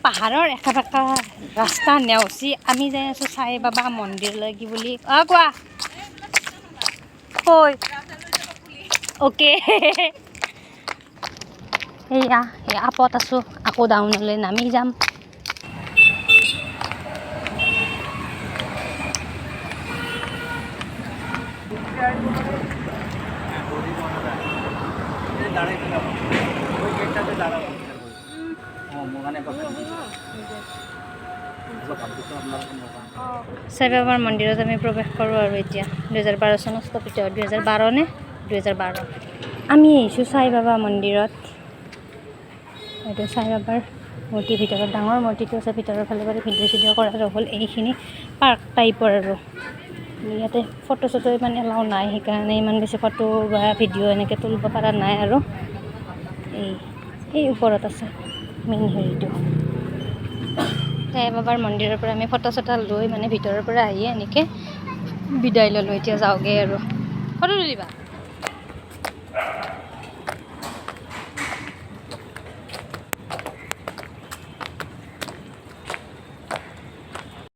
পাহাৰৰ একা ৰাস্তা নেওচি আমি যাই আছোঁ সাই বাবা মন্দিৰলৈ কি বুলি কোৱা কৈ অ'কে সেয়া আপত আছোঁ আকৌ ডাউনলৈ নামি যাম সাই বাবাৰ মন্দিৰত আমি প্ৰৱেশ কৰোঁ আৰু এতিয়া 2012 চনত স্থাপিত 2012 নে 2012 আমি আহিছোঁ সাই বাবা মন্দিৰত এইটো সাই বাবাৰ মূৰ্তিৰ ভিতৰত ডাঙৰ মূৰ্তিটো আছে ভিতৰৰ ফালে বাৰু ভিডিঅ' চিডিঅ' কৰা হ'ল এইখিনি পাৰ্ক টাইপৰ আৰু ইয়াতে ফটো চটো ইমান এলাও নাই সেইকাৰণে ইমান বেছি ফটো বা ভিডিঅ' এনেকৈ তুলিব পৰা নাই আৰু এই ওপৰত আছে মেইন হেৰিটো সাই বাবাৰ মন্দিৰৰ পৰা আমি ফটো চটো লৈ মানে ভিতৰৰ পৰা আহি এনেকৈ বিদায় ল'লোঁ এতিয়া যাওঁগৈ আৰু ফটো তুলিবা